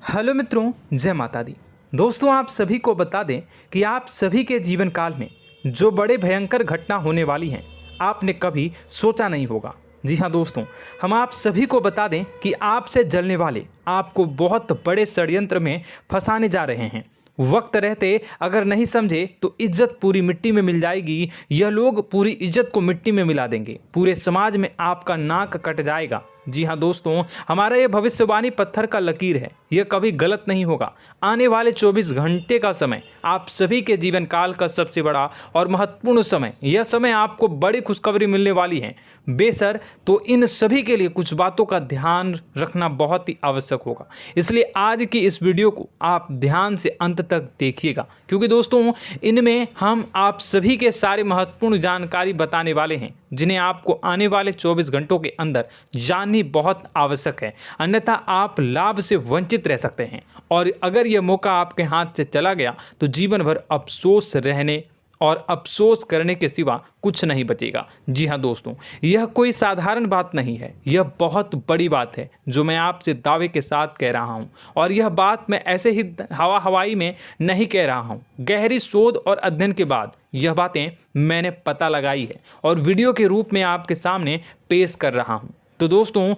Hello मित्रों, जय माता दी। दोस्तों, आप सभी को बता दें कि आप सभी के जीवन काल में जो बड़े भयंकर घटना होने वाली हैं, आपने कभी सोचा नहीं होगा। जी हाँ दोस्तों, हम आप सभी को बता दें कि आपसे जलने वाले आपको बहुत बड़े षड्यंत्र में फंसाने जा रहे हैं। वक्त रहते अगर नहीं समझे तो इज्जत पूरी मिट्टी में मिल जाएगी। यह लोग पूरी इज्जत को मिट्टी में मिला देंगे। पूरे समाज में आपका नाक कट जाएगा। जी हाँ दोस्तों, हमारा ये भविष्यवाणी पत्थर का लकीर है, यह कभी गलत नहीं होगा। आने वाले 24 घंटे का समय आप सभी के जीवन काल का सबसे बड़ा और महत्वपूर्ण समय। यह समय आपको बड़ी खुशखबरी मिलने वाली है बेसर, तो इन सभी के लिए कुछ बातों का ध्यान रखना बहुत ही आवश्यक होगा। इसलिए आज की इस वीडियो को आप ध्यान से अंत तक देखिएगा, क्योंकि दोस्तों इनमें हम आप सभी के सारे महत्वपूर्ण जानकारी बताने वाले हैं, जिन्हें आपको आने वाले 24 घंटों के अंदर जाननी बहुत आवश्यक है। अन्यथा आप लाभ से वंचित रह सकते हैं, और अगर यह मौका आपके हाथ से चला गया तो जीवन भर अफसोस रहने और अफसोस करने के सिवा कुछ नहीं बचेगा। जी हाँ दोस्तों, यह कोई साधारण बात नहीं है, यह बहुत बड़ी बात है जो मैं आपसे दावे के साथ कह रहा हूँ। और यह बात मैं ऐसे ही हवाई में नहीं कह रहा हूँ। गहरी शोध और अध्ययन के बाद यह बातें मैंने पता लगाई है और वीडियो के रूप में आपके सामने पेश कर रहा हूँ। तो दोस्तों,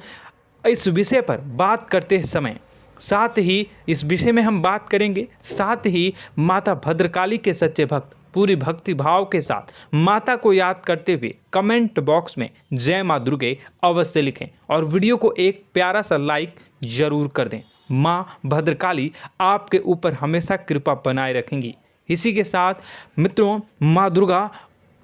इस विषय पर बात करते समय साथ ही इस विषय में हम बात करेंगे, साथ ही माता भद्रकाली के सच्चे भक्त पूरी भक्ति भाव के साथ माता को याद करते हुए कमेंट बॉक्स में जय माँ दुर्गे अवश्य लिखें और वीडियो को एक प्यारा सा लाइक जरूर कर दें। माँ भद्रकाली आपके ऊपर हमेशा कृपा बनाए रखेंगी। इसी के साथ मित्रों, माँ दुर्गा,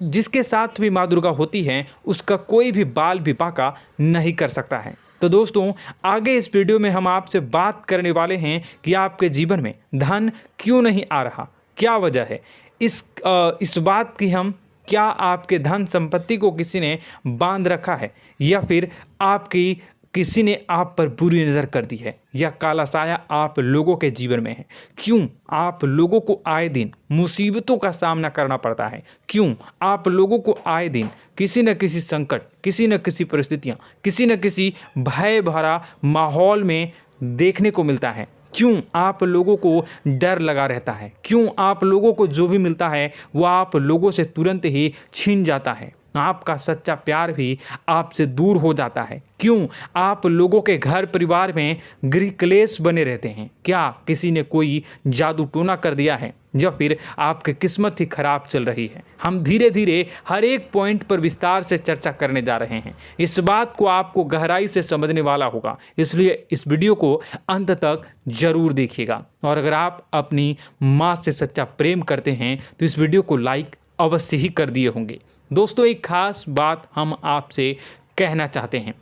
जिसके साथ भी माँ दुर्गा होती हैं, उसका कोई भी बाल भी बांका नहीं कर सकता है। तो दोस्तों, आगे इस वीडियो में हम आपसे बात करने वाले हैं कि आपके जीवन में धन क्यों नहीं आ रहा, क्या वजह है इस बात की। हम क्या आपके धन संपत्ति को किसी ने बांध रखा है, या फिर आपकी किसी ने आप पर बुरी नज़र कर दी है, या काला साया आप लोगों के जीवन में है। क्यों आप लोगों को आए दिन मुसीबतों का सामना करना पड़ता है, क्यों आप लोगों को आए दिन किसी न किसी संकट, किसी न किसी परिस्थितियाँ, किसी न किसी भय भरा माहौल में देखने को मिलता है, क्यों आप लोगों को डर लगा रहता है, क्यों आप लोगों को जो भी मिलता है वो आप लोगों से तुरंत ही छीन जाता है, आपका सच्चा प्यार भी आपसे दूर हो जाता है, क्यों आप लोगों के घर परिवार में गृह क्लेश बने रहते हैं। क्या किसी ने कोई जादू टोना कर दिया है, या फिर आपकी किस्मत ही खराब चल रही है। हम धीरे धीरे हर एक पॉइंट पर विस्तार से चर्चा करने जा रहे हैं। इस बात को आपको गहराई से समझने वाला होगा, इसलिए इस वीडियो को अंत तक जरूर देखिएगा। और अगर आप अपनी माँ से सच्चा प्रेम करते हैं तो इस वीडियो को लाइक अवश्य ही कर दिए होंगे। दोस्तों, एक खास बात हम आपसे कहना चाहते हैं।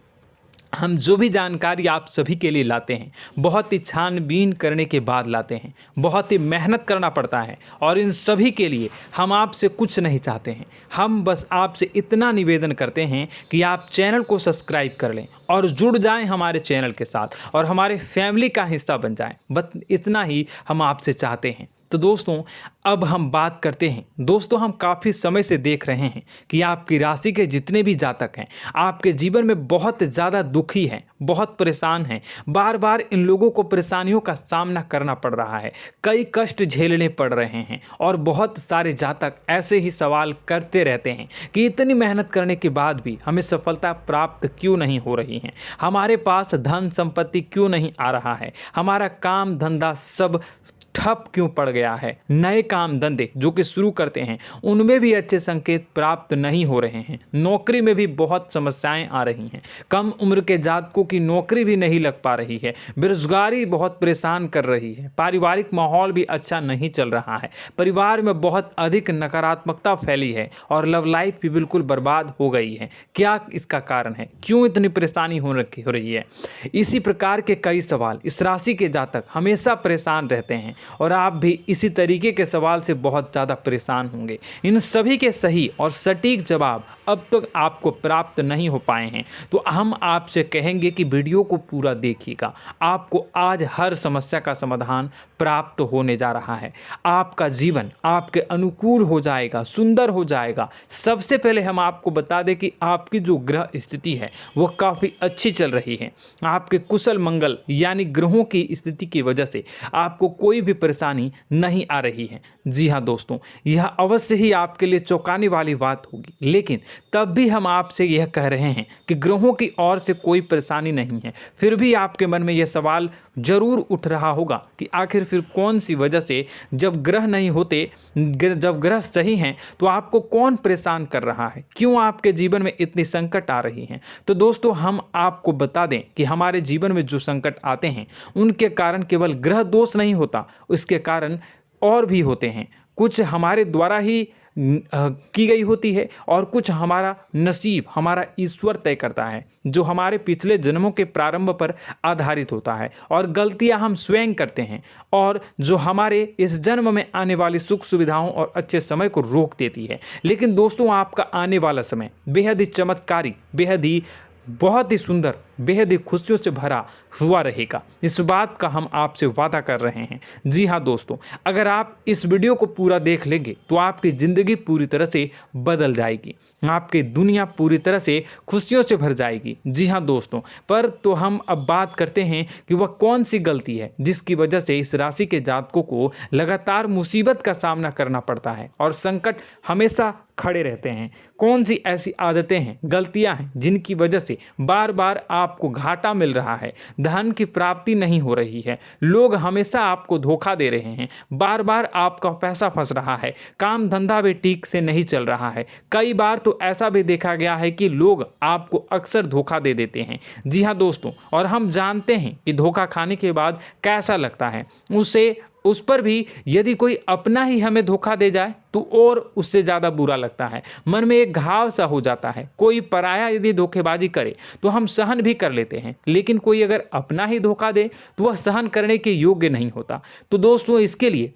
हम जो भी जानकारी आप सभी के लिए लाते हैं, बहुत ही छानबीन करने के बाद लाते हैं, बहुत ही मेहनत करना पड़ता है, और इन सभी के लिए हम आपसे कुछ नहीं चाहते हैं। हम बस आपसे इतना निवेदन करते हैं कि आप चैनल को सब्सक्राइब कर लें और जुड़ जाएं हमारे चैनल के साथ और हमारे फैमिली का हिस्सा बन जाएं। बस इतना ही हम आपसे चाहते हैं। तो दोस्तों, अब हम बात करते हैं। दोस्तों, हम काफ़ी समय से देख रहे हैं कि आपकी राशि के जितने भी जातक हैं, आपके जीवन में बहुत ज़्यादा दुखी हैं, बहुत परेशान हैं। बार बार इन लोगों को परेशानियों का सामना करना पड़ रहा है, कई कष्ट झेलने पड़ रहे हैं, और बहुत सारे जातक ऐसे ही सवाल करते रहते हैं कि इतनी मेहनत करने के बाद भी हमें सफलता प्राप्त क्यों नहीं हो रही है, हमारे पास धन संपत्ति क्यों नहीं आ रहा है, हमारा काम धंधा सब ठप क्यों पड़ गया है, नए काम धंधे जो कि शुरू करते हैं उनमें भी अच्छे संकेत प्राप्त नहीं हो रहे हैं, नौकरी में भी बहुत समस्याएं आ रही हैं, कम उम्र के जातकों की नौकरी भी नहीं लग पा रही है, बेरोजगारी बहुत परेशान कर रही है, पारिवारिक माहौल भी अच्छा नहीं चल रहा है, परिवार में बहुत अधिक नकारात्मकता फैली है, और लव लाइफ भी बिल्कुल बर्बाद हो गई है। क्या इसका कारण है, क्यों इतनी परेशानी हो रही है? इसी प्रकार के कई सवाल इस राशि के जातक हमेशा परेशान रहते हैं, और आप भी इसी तरीके के सवाल से बहुत ज़्यादा परेशान होंगे। इन सभी के सही और सटीक जवाब अब तक आपको प्राप्त नहीं हो पाए हैं, तो हम आपसे कहेंगे कि वीडियो को पूरा देखिएगा। आपको आज हर समस्या का समाधान प्राप्त होने जा रहा है। आपका जीवन आपके अनुकूल हो जाएगा, सुंदर हो जाएगा। सबसे पहले हम आपको बता दें कि आपकी जो ग्रह स्थिति है वो काफ़ी अच्छी चल रही है। आपके कुशल मंगल यानी ग्रहों की स्थिति की वजह से आपको कोई भी परेशानी नहीं आ रही है। जी हाँ दोस्तों, यह अवश्य ही आपके लिए चौंकाने वाली बात होगी, लेकिन तब भी हम आपसे यह कह रहे हैं कि ग्रहों की ओर से कोई परेशानी नहीं है। फिर भी आपके मन में यह सवाल जरूर उठ रहा होगा कि आखिर फिर कौन सी वजह से, जब ग्रह नहीं होते, जब ग्रह सही हैं, तो आपको कौन परेशान कर रहा है, क्यों आपके जीवन में इतनी संकट आ रही हैं। तो दोस्तों, हम आपको बता दें कि हमारे जीवन में जो संकट आते हैं उनके कारण केवल ग्रह दोष नहीं होता, उसके कारण और भी होते हैं। कुछ हमारे द्वारा ही की गई होती है और कुछ हमारा नसीब, हमारा ईश्वर तय करता है, जो हमारे पिछले जन्मों के प्रारंभ पर आधारित होता है। और गलतियां हम स्वयं करते हैं और जो हमारे इस जन्म में आने वाली सुख सुविधाओं और अच्छे समय को रोक देती है। लेकिन दोस्तों, आपका आने वाला समय बेहद ही चमत्कारी, बेहद ही बहुत ही सुंदर, बेहद ही खुशियों से भरा हुआ रहेगा। इस बात का हम आपसे वादा कर रहे हैं। जी हाँ दोस्तों, अगर आप इस वीडियो को पूरा देख लेंगे तो आपकी ज़िंदगी पूरी तरह से बदल जाएगी, आपकी दुनिया पूरी तरह से खुशियों से भर जाएगी। जी हाँ दोस्तों, पर तो हम अब बात करते हैं कि वह कौन सी गलती है जिसकी वजह से इस राशि के जातकों को लगातार मुसीबत का सामना करना पड़ता है और संकट हमेशा खड़े रहते हैं। कौन सी ऐसी आदतें हैं, गलतियां हैं जिनकी वजह से बार बार आपको घाटा मिल रहा है, धन की प्राप्ति नहीं हो रही है, लोग हमेशा आपको धोखा दे रहे हैं, बार बार आपका पैसा फंस रहा है, काम धंधा भी ठीक से नहीं चल रहा है। कई बार तो ऐसा भी देखा गया है कि लोग आपको अक्सर धोखा दे देते हैं। जी हाँ दोस्तों, और हम जानते हैं कि धोखा खाने के बाद कैसा लगता है। उस पर भी यदि कोई अपना ही हमें धोखा दे जाए तो और उससे ज़्यादा बुरा लगता है, मन में एक घाव सा हो जाता है। कोई पराया यदि धोखेबाजी करे तो हम सहन भी कर लेते हैं, लेकिन कोई अगर अपना ही धोखा दे तो वह सहन करने के योग्य नहीं होता। तो दोस्तों, इसके लिए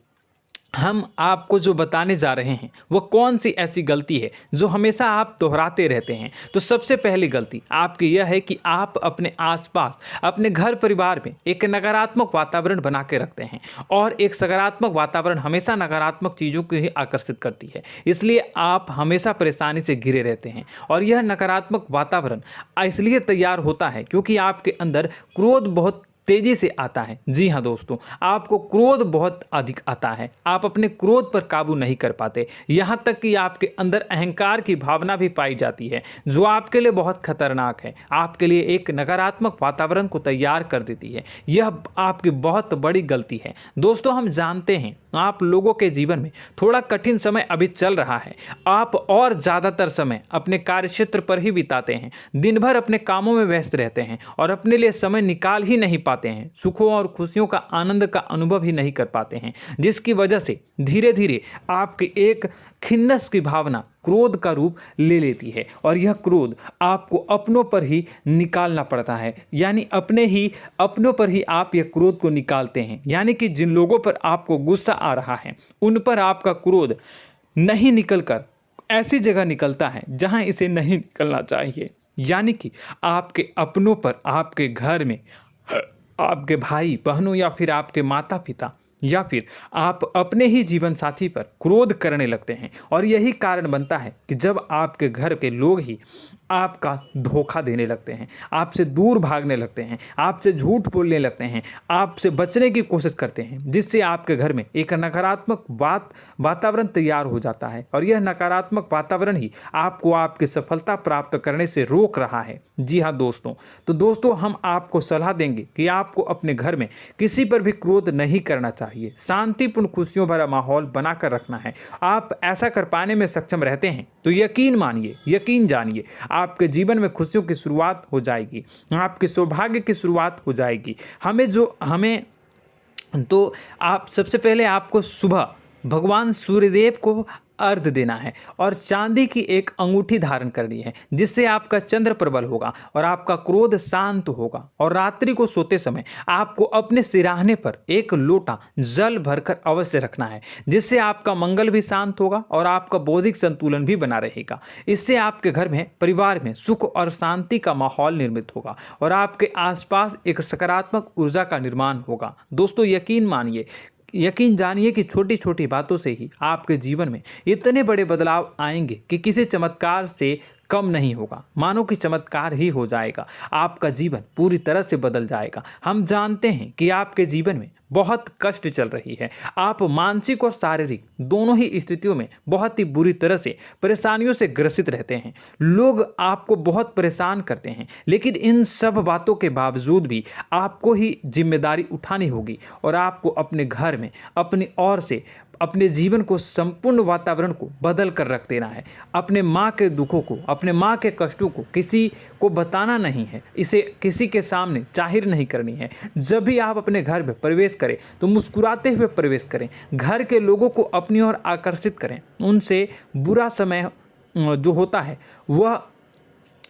हम आपको जो बताने जा रहे हैं वो कौन सी ऐसी गलती है जो हमेशा आप दोहराते रहते हैं। तो सबसे पहली गलती आपकी यह है कि आप अपने आसपास, अपने घर परिवार में एक नकारात्मक वातावरण बना के रखते हैं, और एक सकारात्मक वातावरण हमेशा नकारात्मक चीज़ों को ही आकर्षित करती है। इसलिए आप हमेशा परेशानी से घिरे रहते हैं, और यह नकारात्मक वातावरण इसलिए तैयार होता है क्योंकि आपके अंदर क्रोध बहुत तेजी से आता है। जी हाँ दोस्तों, आपको क्रोध बहुत अधिक आता है, आप अपने क्रोध पर काबू नहीं कर पाते, यहाँ तक कि आपके अंदर अहंकार की भावना भी पाई जाती है, जो आपके लिए बहुत खतरनाक है, आपके लिए एक नकारात्मक वातावरण को तैयार कर देती है। यह आपकी बहुत बड़ी गलती है। दोस्तों, हम जानते हैं आप लोगों के जीवन में थोड़ा कठिन समय अभी चल रहा है। आप और ज़्यादातर समय अपने कार्यक्षेत्र पर ही बिताते हैं, दिन भर अपने कामों में व्यस्त रहते हैं और अपने लिए समय निकाल ही नहीं पाते हैं, सुखों और खुशियों का आनंद का अनुभव ही नहीं कर पाते हैं, जिसकी वजह से धीरे धीरे आपकी एक खिन्नस की भावना क्रोध का रूप ले लेती है, और यह क्रोध आपको अपनों पर ही निकालना पड़ता है। यानी अपनों पर ही आप यह क्रोध को निकालते हैं। यानी कि जिन लोगों पर आपको गुस्सा आ रहा है उन पर आपका क्रोध नहीं निकलकर ऐसी जगह निकलता है जहां इसे नहीं निकलना चाहिए। यानी कि आपके अपनों पर, आपके घर में, आपके भाई बहनों या फिर आपके माता पिता या फिर आप अपने ही जीवन साथी पर क्रोध करने लगते हैं, और यही कारण बनता है कि जब आपके घर के लोग ही आपका धोखा देने लगते हैं, आपसे दूर भागने लगते हैं, आपसे झूठ बोलने लगते हैं, आपसे बचने की कोशिश करते हैं, जिससे आपके घर में एक नकारात्मक वातावरण तैयार हो जाता है, और यह नकारात्मक वातावरण ही आपको आपकी सफलता प्राप्त करने से रोक रहा है। जी हाँ दोस्तों, तो दोस्तों, हम आपको सलाह देंगे कि आपको अपने घर में किसी पर भी क्रोध नहीं करना चाहिए, शांतिपूर्ण खुशियों भरा माहौल बनाकर रखना है। आप ऐसा कर पाने में सक्षम रहते हैं तो यकीन मानिए, यकीन जानिए, आपके जीवन में खुशियों की शुरुआत हो जाएगी, आपके सौभाग्य की शुरुआत हो जाएगी। आप सबसे पहले आपको सुबह भगवान सूर्यदेव को अर्घ्य देना है और चांदी की एक अंगूठी धारण करनी है, जिससे आपका चंद्र प्रबल होगा और आपका क्रोध शांत होगा। और रात्रि को सोते समय आपको अपने सिरहाने पर एक लोटा जल भरकर अवश्य रखना है, जिससे आपका मंगल भी शांत होगा और आपका बौद्धिक संतुलन भी बना रहेगा। इससे आपके घर में, परिवार में सुख और शांति का माहौल निर्मित होगा और आपके आसपास एक सकारात्मक ऊर्जा का निर्माण होगा। दोस्तों, यकीन जानिए कि छोटी छोटी बातों से ही आपके जीवन में इतने बड़े बदलाव आएंगे कि किसी चमत्कार से कम नहीं होगा। मानो कि चमत्कार ही हो जाएगा, आपका जीवन पूरी तरह से बदल जाएगा। हम जानते हैं कि आपके जीवन में बहुत कष्ट चल रही है, आप मानसिक और शारीरिक दोनों ही स्थितियों में बहुत ही बुरी तरह से परेशानियों से ग्रसित रहते हैं। लोग आपको बहुत परेशान करते हैं, लेकिन इन सब बातों के बावजूद भी आपको ही जिम्मेदारी उठानी होगी और आपको अपने घर में अपनी ओर से अपने जीवन को, संपूर्ण वातावरण को बदल कर रख देना है। अपने माँ के दुखों को, अपने माँ के कष्टों को किसी को बताना नहीं है, इसे किसी के सामने जाहिर नहीं करनी है। जब भी आप अपने घर में प्रवेश करें तो मुस्कुराते हुए प्रवेश करें, घर के लोगों को अपनी ओर आकर्षित करें। उनसे बुरा समय जो होता है वह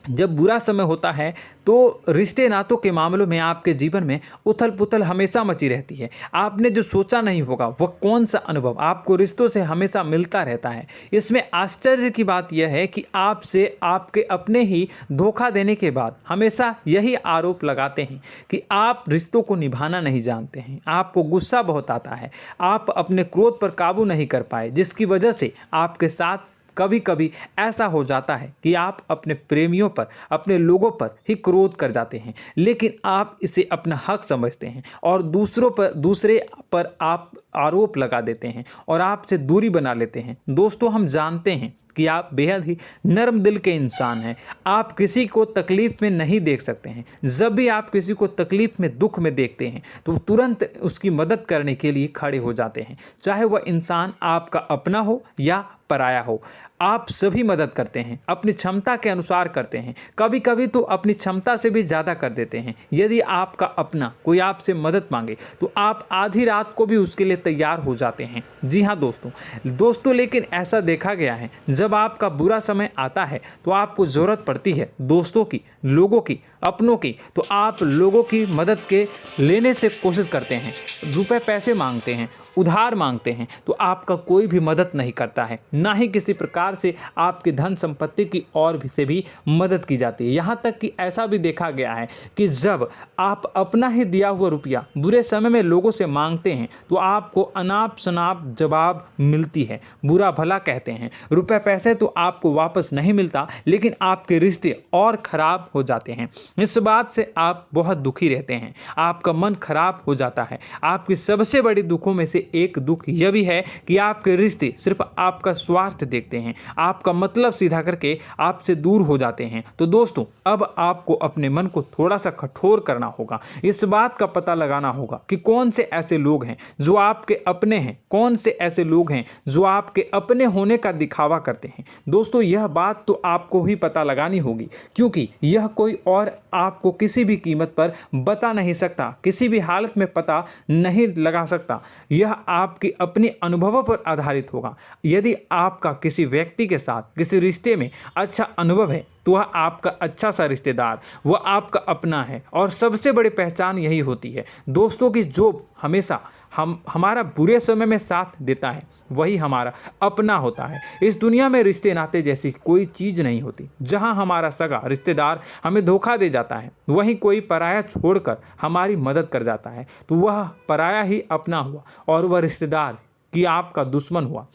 जब बुरा समय होता है तो रिश्ते नातों के मामलों में आपके जीवन में उथल पुथल हमेशा मची रहती है। आपने जो सोचा नहीं होगा वह कौन सा अनुभव आपको रिश्तों से हमेशा मिलता रहता है। इसमें आश्चर्य की बात यह है कि आपसे आपके अपने ही धोखा देने के बाद हमेशा यही आरोप लगाते हैं कि आप रिश्तों को निभाना नहीं जानते हैं, आपको गुस्सा बहुत आता है, आप अपने क्रोध पर काबू नहीं कर पाए, जिसकी वजह से आपके साथ कभी कभी ऐसा हो जाता है कि आप अपने प्रेमियों पर, अपने लोगों पर ही क्रोध कर जाते हैं, लेकिन आप इसे अपना हक समझते हैं और दूसरे पर आप आरोप लगा देते हैं और आपसे दूरी बना लेते हैं। दोस्तों, हम जानते हैं कि आप बेहद ही नर्म दिल के इंसान हैं। आप किसी को तकलीफ में नहीं देख सकते हैं। जब भी आप किसी को तकलीफ में, दुख में देखते हैं तो तुरंत उसकी मदद करने के लिए खड़े हो जाते हैं, चाहे वह इंसान आपका अपना हो या पराया हो। आप सभी मदद करते हैं, अपनी क्षमता के अनुसार करते हैं, कभी कभी तो अपनी क्षमता से भी ज़्यादा कर देते हैं। यदि आपका अपना कोई आपसे मदद मांगे तो आप आधी रात को भी उसके लिए तैयार हो जाते हैं। जी हाँ दोस्तों, लेकिन ऐसा देखा गया है, जब आपका बुरा समय आता है तो आपको ज़रूरत पड़ती है दोस्तों की, लोगों की, अपनों की, तो आप लोगों की मदद के लेने से कोशिश करते हैं, रुपए पैसे मांगते हैं, उधार मांगते हैं, तो आपका कोई भी मदद नहीं करता है, ना ही किसी प्रकार से आपकी धन संपत्ति की ओर से भी मदद की जाती है। यहाँ तक कि ऐसा भी देखा गया है कि जब आप अपना ही दिया हुआ रुपया बुरे समय में लोगों से मांगते हैं तो आपको अनाप शनाप जवाब मिलती है, बुरा भला कहते हैं। रुपए पैसे तो आपको वापस नहीं मिलता, लेकिन आपके रिश्ते और खराब हो जाते हैं। इस बात से आप बहुत दुखी रहते हैं, आपका मन खराब हो जाता है। आपकी सबसे बड़ी दुखों में से एक दुख यह भी है कि आपके रिश्ते सिर्फ आपका स्वार्थ देखते हैं, आपका मतलब सीधा करके आपसे दूर हो जाते हैं। तो दोस्तों, अब आपको अपने मन को थोड़ा सा कठोर करना होगा, इस बात का पता लगाना होगा कि कौन से ऐसे लोग हैं जो आपके अपने हैं, कौन से ऐसे लोग हैं जो आपके अपने होने का दिखावा करते हैं। दोस्तों, यह बात तो आपको ही पता लगानी होगी, क्योंकि यह कोई और आपको किसी भी कीमत पर बता नहीं सकता, किसी भी हालत में पता नहीं लगा सकता। यह आपके अपने अनुभवों पर आधारित होगा। यदि आपका किसी व्यक्ति के साथ किसी रिश्ते में अच्छा अनुभव है तो वह आपका अच्छा सा रिश्तेदार, वह आपका अपना है। और सबसे बड़ी पहचान यही होती है दोस्तों की जो हमेशा हमारा बुरे समय में साथ देता है वही हमारा अपना होता है। इस दुनिया में रिश्ते नाते जैसी कोई चीज़ नहीं होती। जहां हमारा सगा रिश्तेदार हमें धोखा दे जाता है, वहीं कोई पराया छोड़कर हमारी मदद कर जाता है, तो वह पराया ही अपना हुआ और वह रिश्तेदार की आपका दुश्मन हुआ।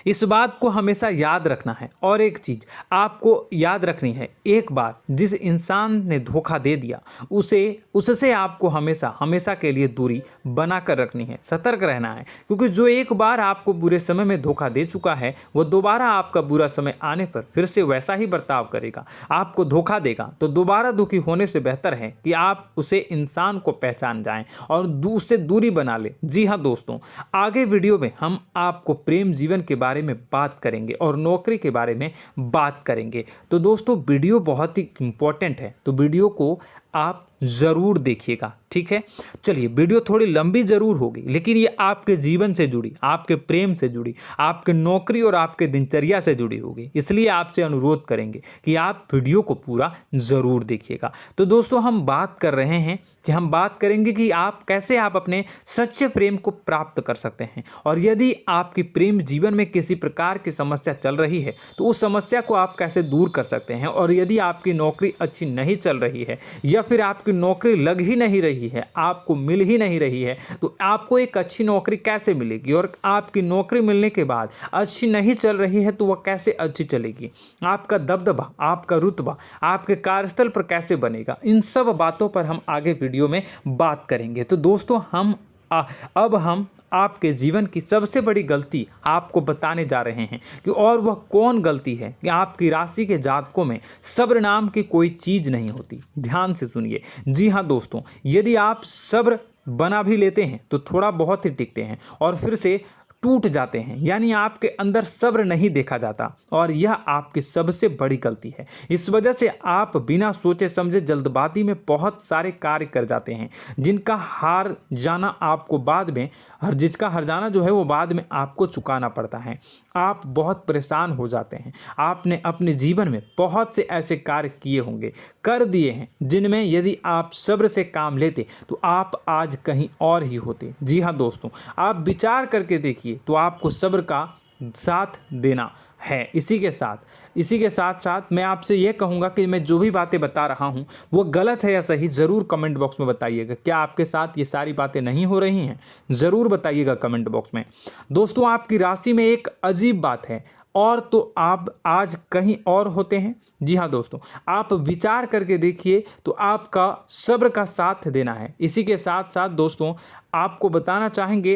इस बात को हमेशा याद रखना है। और एक चीज़ आपको याद रखनी है, एक बार जिस इंसान ने धोखा दे दिया उससे आपको हमेशा के लिए दूरी बना कर रखनी है, सतर्क रहना है। क्योंकि जो एक बार आपको बुरे समय में धोखा दे चुका है वो दोबारा आपका बुरा समय आने पर फिर से वैसा ही बर्ताव करेगा, आपको धोखा देगा। तो दोबारा दुखी होने से बेहतर है कि आप उसे इंसान को पहचान जाएं और उससे दूरी बना लें। जी हाँ दोस्तों, आगे वीडियो में हम आपको प्रेम जीवन के बारे में बात करेंगे और नौकरी के बारे में बात करेंगे। तो दोस्तों, वीडियो बहुत ही इम्पोर्टेंट है, तो वीडियो को आप ज़रूर देखिएगा, ठीक है। चलिए, वीडियो थोड़ी लंबी ज़रूर होगी, लेकिन ये आपके जीवन से जुड़ी, आपके प्रेम से जुड़ी, आपके नौकरी और आपके दिनचर्या से जुड़ी होगी, इसलिए आपसे अनुरोध करेंगे कि आप वीडियो को पूरा ज़रूर देखिएगा। तो दोस्तों, हम बात कर रहे हैं कि हम बात करेंगे कि आप कैसे आप अपने सच्चे प्रेम को प्राप्त कर सकते हैं, और यदि आपकी प्रेम जीवन में किसी प्रकार की समस्या चल रही है तो उस समस्या को आप कैसे दूर कर सकते हैं, और यदि आपकी नौकरी अच्छी नहीं चल रही है या फिर आपकी नौकरी लग ही नहीं रही है, आपको मिल ही नहीं रही है, तो आपको एक अच्छी नौकरी कैसे मिलेगी, और आपकी नौकरी मिलने के बाद अच्छी नहीं चल रही है तो वह कैसे अच्छी चलेगी, आपका दबदबा, आपका रुतबा आपके कार्यस्थल पर कैसे बनेगा, इन सब बातों पर हम आगे वीडियो में बात करेंगे। तो दोस्तों, अब हम आपके जीवन की सबसे बड़ी गलती आपको बताने जा रहे हैं कि और वह कौन गलती है कि आपकी राशि के जातकों में सब्र नाम की कोई चीज़ नहीं होती। ध्यान से सुनिए। जी हाँ दोस्तों, यदि आप सब्र बना भी लेते हैं तो थोड़ा बहुत ही टिकते हैं और फिर से टूट जाते हैं, यानी आपके अंदर सब्र नहीं देखा जाता, और यह आपकी सबसे बड़ी गलती है। इस वजह से आप बिना सोचे समझे जल्दबाजी में बहुत सारे कार्य कर जाते हैं, जिसका हार जाना जो है वो बाद में आपको चुकाना पड़ता है। आप बहुत परेशान हो जाते हैं। आपने अपने जीवन में बहुत से ऐसे कार्य किए होंगे, कर दिए हैं, जिनमें यदि आप सब्र से काम लेते तो आप आज कहीं और ही होते। जी हाँ दोस्तों, आप विचार करके देखिए तो आपको सब्र का साथ देना है। इसी के साथ साथ मैं आपसे यह कहूँगा कि मैं जो भी बातें बता रहा हूँ वो गलत है या सही, ज़रूर कमेंट बॉक्स में बताइएगा। क्या आपके साथ ये सारी बातें नहीं हो रही हैं, ज़रूर बताइएगा कमेंट बॉक्स में। दोस्तों, आपकी राशि में एक अजीब बात है, और तो आप आज कहीं और होते हैं। जी हाँ दोस्तों, आप विचार करके देखिए तो आपका सब्र का साथ देना है। इसी के साथ साथ दोस्तों, आपको बताना चाहेंगे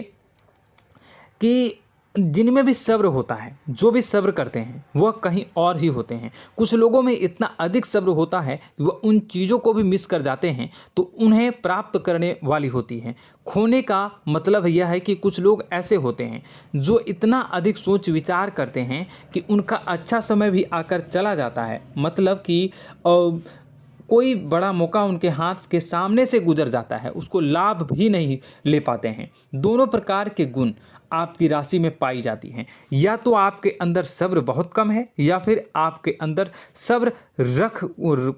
कि जिनमें भी सब्र होता है, जो भी सब्र करते हैं वह कहीं और ही होते हैं। कुछ लोगों में इतना अधिक सब्र होता है कि वह उन चीज़ों को भी मिस कर जाते हैं तो उन्हें प्राप्त करने वाली होती हैं। खोने का मतलब यह है कि कुछ लोग ऐसे होते हैं जो इतना अधिक सोच विचार करते हैं कि उनका अच्छा समय भी आकर चला जाता है, मतलब कि कोई बड़ा मौका उनके हाथ के सामने से गुजर जाता है, उसको लाभ भी नहीं ले पाते हैं। दोनों प्रकार के गुण आपकी राशि में पाई जाती हैं। या तो आपके अंदर सब्र बहुत कम है, या फिर आपके अंदर सब्र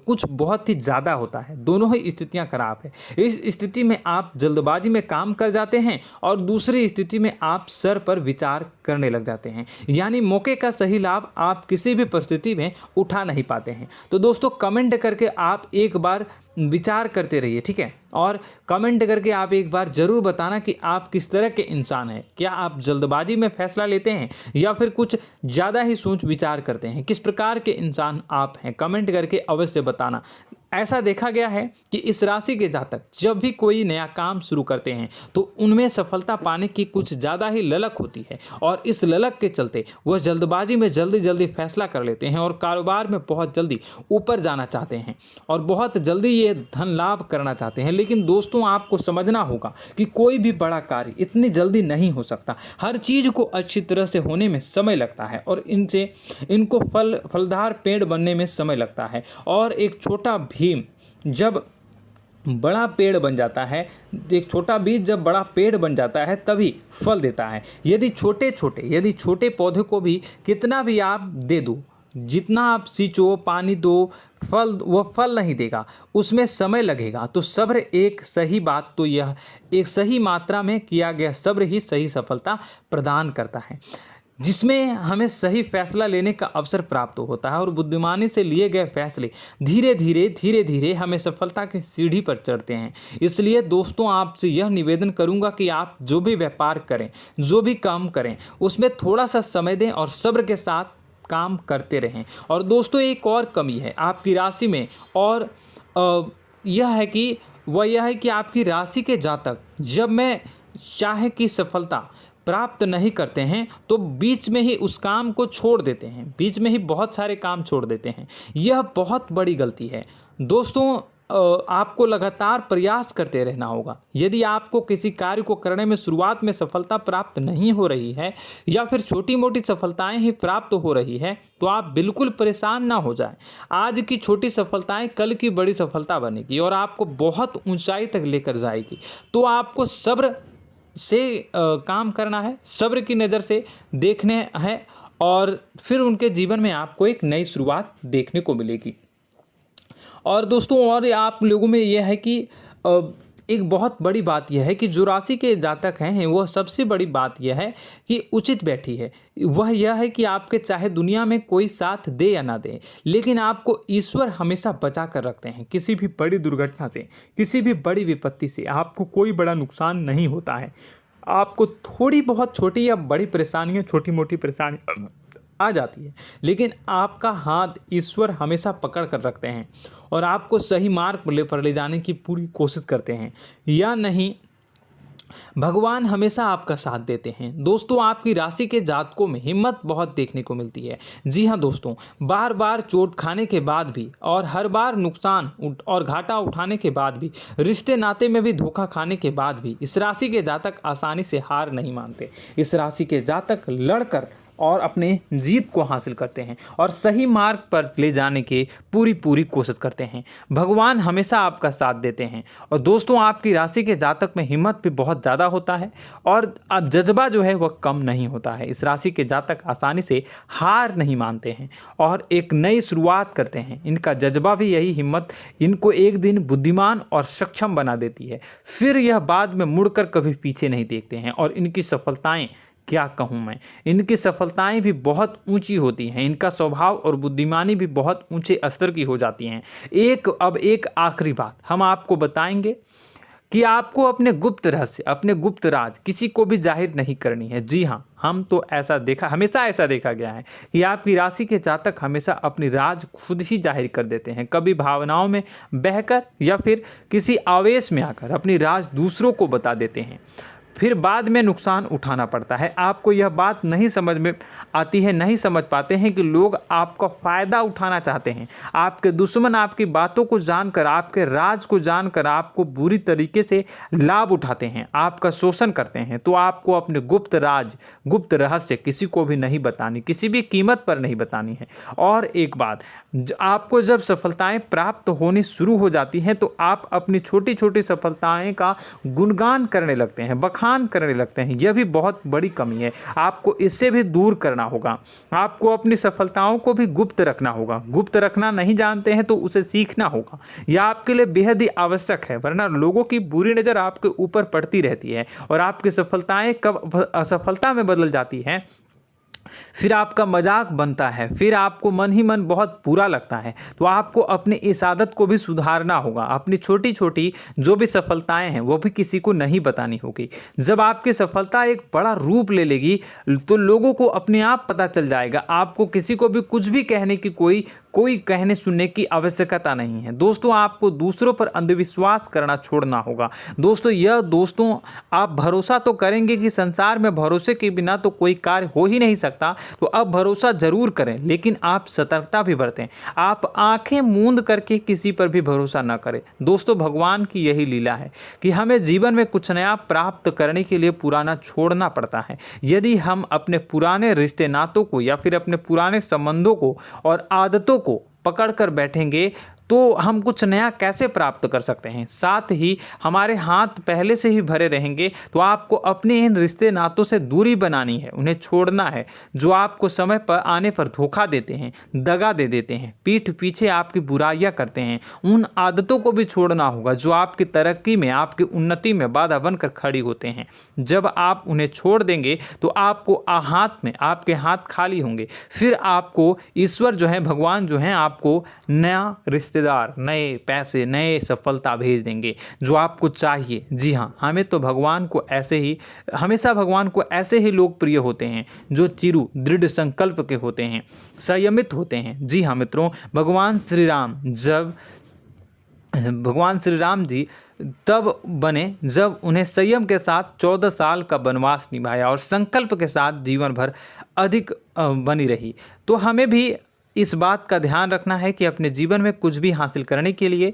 कुछ बहुत ही ज़्यादा होता है। दोनों ही स्थितियां खराब है। इस स्थिति में आप जल्दबाजी में काम कर जाते हैं, और दूसरी स्थिति में आप सर पर विचार करने लग जाते हैं, यानी मौके का सही लाभ आप किसी भी परिस्थिति में उठा नहीं पाते हैं। तो दोस्तों, कमेंट करके आप एक बार विचार करते रहिए, ठीक है, और कमेंट करके आप एक बार ज़रूर बताना कि आप किस तरह के इंसान हैं। क्या आप जल्दबाजी में फैसला लेते हैं या फिर कुछ ज़्यादा ही सोच विचार करते हैं? किस प्रकार के इंसान आप हैं, कमेंट करके अवश्य बताना। ऐसा देखा गया है कि इस राशि के जातक जब भी कोई नया काम शुरू करते हैं तो उनमें सफलता पाने की कुछ ज़्यादा ही ललक होती है, और इस ललक के चलते वह जल्दबाजी में जल्दी फैसला कर लेते हैं और कारोबार में बहुत जल्दी ऊपर जाना चाहते हैं और बहुत जल्दी ये धन लाभ करना चाहते हैं। लेकिन दोस्तों, आपको समझना होगा कि कोई भी बड़ा कार्य इतनी जल्दी नहीं हो सकता। हर चीज़ को अच्छी तरह से होने में समय लगता है, और इनको फलदार पेड़ बनने में समय लगता है। और एक छोटा भीम जब बड़ा पेड़ बन जाता है, एक छोटा बीज जब बड़ा पेड़ बन जाता है तभी फल देता है। यदि छोटे पौधे को भी कितना भी आप दे दो, जितना आप सींचो, पानी दो, वह फल नहीं देगा, उसमें समय लगेगा। तो सब्र एक सही मात्रा में किया गया सब्र ही सही सफलता प्रदान करता है, जिसमें हमें सही फैसला लेने का अवसर प्राप्त होता है, और बुद्धिमानी से लिए गए फैसले धीरे धीरे हमें सफलता की सीढ़ी पर चढ़ते हैं। इसलिए दोस्तों, आपसे यह निवेदन करूंगा कि आप जो भी व्यापार करें, जो भी काम करें, उसमें थोड़ा सा समय दें और सब्र के साथ काम करते रहें। और दोस्तों, एक और कमी है आपकी राशि में, और यह है कि आपकी राशि के जातक जब में चाहे कि सफलता प्राप्त नहीं करते हैं तो बीच में ही उस काम को छोड़ देते हैं, बीच में ही बहुत सारे काम छोड़ देते हैं। यह बहुत बड़ी गलती है दोस्तों। आपको लगातार प्रयास करते रहना होगा। यदि आपको किसी कार्य को करने में शुरुआत में सफलता प्राप्त नहीं हो रही है या फिर छोटी मोटी सफलताएं ही प्राप्त हो रही है तो आप बिल्कुल परेशान ना हो जाएं। आज की छोटी सफलताएं कल की बड़ी सफलता बनेगी और आपको बहुत ऊंचाई तक लेकर जाएगी। तो आपको सब्र से काम करना है, सब्र की नज़र से देखने हैं और फिर उनके जीवन में आपको एक नई शुरुआत देखने को मिलेगी। और दोस्तों और आप लोगों में यह है कि एक बहुत बड़ी बात यह है कि जो राशि के जातक हैं वह सबसे बड़ी बात यह है कि उचित बैठी है। वह यह है कि आपके चाहे दुनिया में कोई साथ दे या ना दे, लेकिन आपको ईश्वर हमेशा बचा कर रखते हैं। किसी भी बड़ी दुर्घटना से, किसी भी बड़ी विपत्ति से आपको कोई बड़ा नुकसान नहीं होता है। आपको थोड़ी बहुत छोटी या बड़ी परेशानियाँ, छोटी मोटी परेशानी आ जाती है, लेकिन आपका हाथ ईश्वर हमेशा पकड़ कर रखते हैं और आपको सही मार्ग पर ले जाने की पूरी कोशिश करते हैं। या नहीं, भगवान हमेशा आपका साथ देते हैं। दोस्तों आपकी राशि के जातकों में हिम्मत बहुत देखने को मिलती है। जी हाँ दोस्तों, बार बार चोट खाने के बाद भी और हर बार नुकसान और घाटा उठाने के बाद भी, रिश्ते नाते में भी धोखा खाने के बाद भी इस राशि के जातक आसानी से हार नहीं मानते। इस राशि के जातक लड़कर और अपने जीत को हासिल करते हैं और सही मार्ग पर ले जाने की पूरी कोशिश करते हैं। भगवान हमेशा आपका साथ देते हैं। और दोस्तों आपकी राशि के जातक में हिम्मत भी बहुत ज़्यादा होता है और अब जज्बा जो है वह कम नहीं होता है। इस राशि के जातक आसानी से हार नहीं मानते हैं और एक नई शुरुआत करते हैं। इनका जज्बा भी, यही हिम्मत इनको एक दिन बुद्धिमान और सक्षम बना देती है। फिर यह बाद में मुड़कर कभी पीछे नहीं देखते हैं और इनकी सफलताएं, क्या कहूँ मैं, इनकी सफलताएं भी बहुत ऊंची होती हैं। इनका स्वभाव और बुद्धिमानी भी बहुत ऊंचे स्तर की हो जाती हैं। अब एक आखिरी बात हम आपको बताएंगे कि आपको अपने गुप्त रहस्य, अपने गुप्त राज किसी को भी जाहिर नहीं करनी है। जी हाँ, हम तो हमेशा ऐसा देखा गया है कि आपकी राशि के जातक हमेशा अपनी राज खुद ही जाहिर कर देते हैं। कभी भावनाओं में बहकर या फिर किसी आवेश में आकर अपनी राज दूसरों को बता देते हैं, फिर बाद में नुकसान उठाना पड़ता है। आपको यह बात नहीं समझ में आती है, नहीं समझ पाते हैं कि लोग आपका फ़ायदा उठाना चाहते हैं। आपके दुश्मन आपकी बातों को जानकर, आपके राज को जानकर आपको बुरी तरीके से लाभ उठाते हैं, आपका शोषण करते हैं। तो आपको अपने गुप्त राज, गुप्त रहस्य किसी को भी नहीं बतानी, किसी भी कीमत पर नहीं बतानी है। और एक बात, आपको जब सफलताएं प्राप्त होनी शुरू हो जाती हैं तो आप अपनी छोटी छोटी सफलताएं का गुणगान करने लगते हैं, बखान करने लगते हैं। यह भी बहुत बड़ी कमी है, आपको इससे भी दूर करना होगा। आपको अपनी सफलताओं को भी गुप्त रखना होगा। गुप्त रखना नहीं जानते हैं तो उसे सीखना होगा। यह आपके लिए बेहद ही आवश्यक है, वरना लोगों की बुरी नज़र आपके ऊपर पड़ती रहती है और आपकी सफलताएं कब असफलता में बदल जाती हैं, फिर आपका मजाक बनता है, फिर आपको मन ही मन बहुत बुरा लगता है। तो आपको अपनी इस आदत को भी सुधारना होगा। अपनी छोटी छोटी जो भी सफलताएं हैं वो भी किसी को नहीं बतानी होगी। जब आपकी सफलता एक बड़ा रूप ले लेगी तो लोगों को अपने आप पता चल जाएगा। आपको किसी को भी कुछ भी कहने की कोई कहने सुनने की आवश्यकता नहीं है। दोस्तों आपको दूसरों पर अंधविश्वास करना छोड़ना होगा। दोस्तों आप भरोसा तो करेंगे कि संसार में भरोसे के बिना तो कोई कार्य हो ही नहीं सकता, तो अब भरोसा जरूर करें, लेकिन आप सतर्कता भी बरतें। आप आंखें मूंद करके किसी पर भी भरोसा न करें। दोस्तों भगवान की यही लीला है कि हमें जीवन में कुछ नया प्राप्त करने के लिए पुराना छोड़ना पड़ता है। यदि हम अपने पुराने रिश्ते नातों को या फिर अपने पुराने संबंधों को और आदतों को पकड़ कर बैठेंगे तो हम कुछ नया कैसे प्राप्त कर सकते हैं। साथ ही हमारे हाथ पहले से ही भरे रहेंगे। तो आपको अपने इन रिश्ते नातों से दूरी बनानी है, उन्हें छोड़ना है जो आपको समय पर आने पर धोखा देते हैं, दगा दे देते हैं, पीठ पीछे आपकी बुराइयां करते हैं। उन आदतों को भी छोड़ना होगा जो आपकी तरक्की में, आपकी उन्नति में बाधा बनकर खड़ी होते हैं। जब आप उन्हें छोड़ देंगे तो आपको आपके हाथ खाली होंगे। फिर आपको ईश्वर जो है, भगवान जो है, आपको नया रिश्तेदार, नए पैसे, नए सफलता भेज देंगे जो आपको चाहिए। जी हाँ, हमेशा भगवान को ऐसे ही लोग प्रिय होते हैं जो चिरु दृढ़ संकल्प के होते हैं, संयमित होते हैं। जी हाँ मित्रों, भगवान श्री राम जी तब बने जब उन्हें संयम के साथ 14 साल का वनवास निभाया और संकल्प के साथ जीवन भर अधिक बनी रही। तो हमें भी इस बात का ध्यान रखना है कि अपने जीवन में कुछ भी हासिल करने के लिए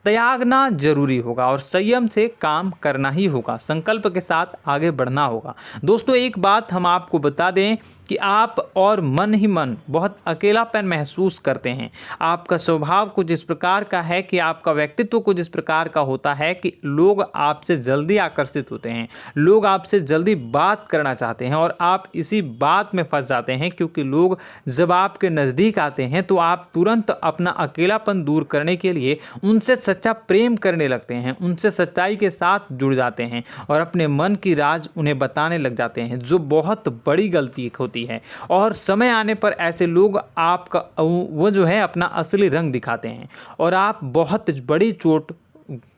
त्यागना जरूरी होगा और संयम से काम करना ही होगा। संकल्प के साथ आगे बढ़ना होगा। दोस्तों एक बात हम आपको बता दें कि आप और मन ही मन बहुत अकेलापन महसूस करते हैं। आपका स्वभाव कुछ इस प्रकार का है कि आपका व्यक्तित्व कुछ इस प्रकार का होता है कि लोग आपसे जल्दी आकर्षित होते हैं, लोग आपसे जल्दी बात करना चाहते हैं और आप इसी बात में फंस जाते हैं, क्योंकि लोग जब आपके नज़दीक आते हैं तो आप तुरंत अपना अकेलापन दूर करने के लिए उनसे सच्चा प्रेम करने लगते हैं, उनसे सच्चाई के साथ जुड़ जाते हैं और अपने मन की राज उन्हें बताने लग जाते हैं, जो बहुत बड़ी गलती होती है। और समय आने पर ऐसे लोग आपका वो जो है अपना असली रंग दिखाते हैं और आप बहुत बड़ी चोट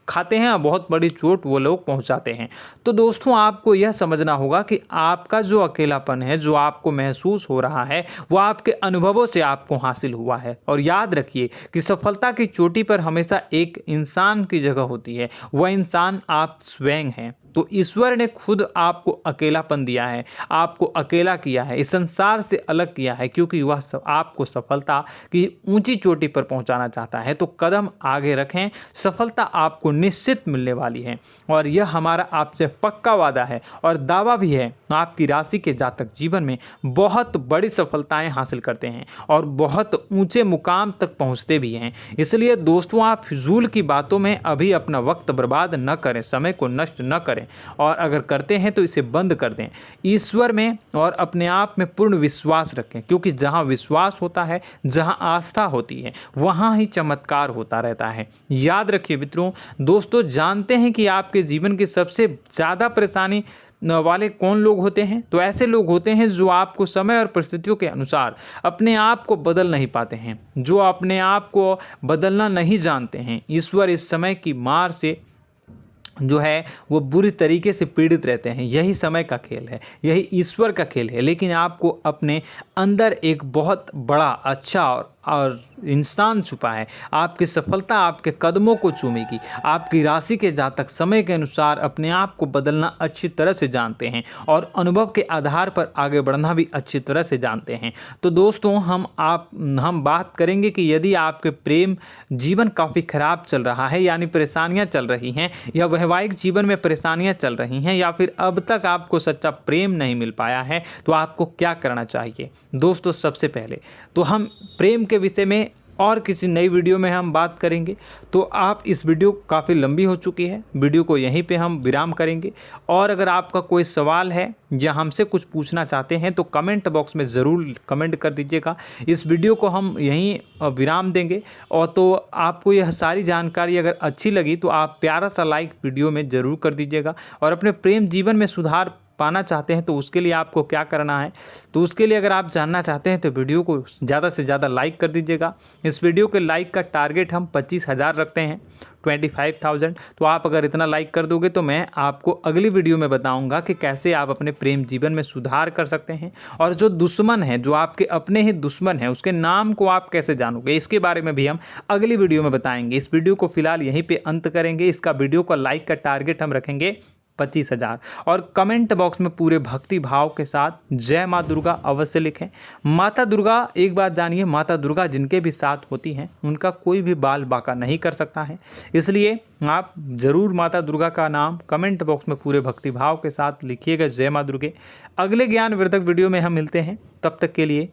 खाते हैं और बहुत बड़ी चोट वो लोग पहुंचाते हैं। तो दोस्तों आपको यह समझना होगा कि आपका जो अकेलापन है, जो आपको महसूस हो रहा है, वो आपके अनुभवों से आपको हासिल हुआ है। और याद रखिए कि सफलता की चोटी पर हमेशा एक इंसान की जगह होती है, वह इंसान आप स्वयं हैं। तो ईश्वर ने खुद आपको अकेलापन दिया है, आपको अकेला किया है, इस संसार से अलग किया है, क्योंकि वह आपको सफलता की ऊंची चोटी पर पहुंचाना चाहता है। तो कदम आगे रखें, सफलता आपको निश्चित मिलने वाली है और यह हमारा आपसे पक्का वादा है और दावा भी है। आपकी राशि के जातक जीवन में बहुत बड़ी सफलताएं हासिल करते हैं और बहुत ऊंचे मुकाम तक पहुंचते भी हैं। इसलिए दोस्तों आप फिजूल की बातों में अभी अपना वक्त बर्बाद न करें, समय को नष्ट न करें और अगर करते हैं तो इसे बंद कर दें। ईश्वर में और अपने आप में पूर्ण विश्वास रखें, क्योंकि जहां विश्वास होता है, जहां आस्था होती है, वहां ही चमत्कार होता रहता है। याद रखिए मित्रों, दोस्तों जानते हैं कि आपके जीवन की सबसे ज़्यादा परेशानी वाले कौन लोग होते हैं? तो ऐसे लोग होते हैं जो आपको समय और परिस्थितियों के अनुसार अपने आप को बदल नहीं पाते हैं, जो अपने आप को बदलना नहीं जानते हैं। ईश्वर इस समय की मार से जो है वो बुरी तरीके से पीड़ित रहते हैं। यही समय का खेल है, यही ईश्वर का खेल है। लेकिन आपको अपने अंदर एक बहुत बड़ा अच्छा और इंसान छुपा है। आपकी सफलता आपके कदमों को चूमेगी। आपकी राशि के जातक समय के अनुसार अपने आप को बदलना अच्छी तरह से जानते हैं और अनुभव के आधार पर आगे बढ़ना भी अच्छी तरह से जानते हैं। तो दोस्तों हम बात करेंगे कि यदि आपके प्रेम जीवन काफ़ी खराब चल रहा है, यानी परेशानियां चल रही हैं, या वैवाहिक जीवन में परेशानियां चल रही हैं, या फिर अब तक आपको सच्चा प्रेम नहीं मिल पाया है, तो आपको क्या करना चाहिए? दोस्तों सबसे पहले तो हम प्रेम के विषय में और किसी नई वीडियो में हम बात करेंगे। तो आप इस वीडियो काफ़ी लंबी हो चुकी है, वीडियो को यहीं पे हम विराम करेंगे। और अगर आपका कोई सवाल है या हमसे कुछ पूछना चाहते हैं तो कमेंट बॉक्स में ज़रूर कमेंट कर दीजिएगा। इस वीडियो को हम यहीं विराम देंगे। और तो आपको यह सारी जानकारी अगर अच्छी लगी तो आप प्यारा सा लाइक वीडियो में ज़रूर कर दीजिएगा। और अपने प्रेम जीवन में सुधार पाना चाहते हैं तो उसके लिए आपको क्या करना है, तो उसके लिए अगर आप जानना चाहते हैं तो वीडियो को ज़्यादा से ज़्यादा लाइक कर दीजिएगा। इस वीडियो के लाइक का टारगेट हम 25,000 रखते हैं, 25,000। तो आप अगर इतना लाइक कर दोगे तो मैं आपको अगली वीडियो में बताऊंगा कि कैसे आप अपने प्रेम जीवन में सुधार कर सकते हैं। और जो दुश्मन है, जो आपके अपने ही दुश्मन है, उसके नाम को आप कैसे जानोगे, इसके बारे में भी हम अगली वीडियो में बताएंगे। इस वीडियो को फिलहाल यहीं पे अंत करेंगे। इसका वीडियो का लाइक का टारगेट हम रखेंगे 25,000। और कमेंट बॉक्स में पूरे भक्ति भाव के साथ जय माँ दुर्गा अवश्य लिखें। माता दुर्गा, एक बात जानिए, माता दुर्गा जिनके भी साथ होती हैं उनका कोई भी बाल बाका नहीं कर सकता है। इसलिए आप ज़रूर माता दुर्गा का नाम कमेंट बॉक्स में पूरे भक्ति भाव के साथ लिखिएगा, जय माँ दुर्गे। अगले ज्ञानवर्धक वीडियो में हम मिलते हैं, तब तक के लिए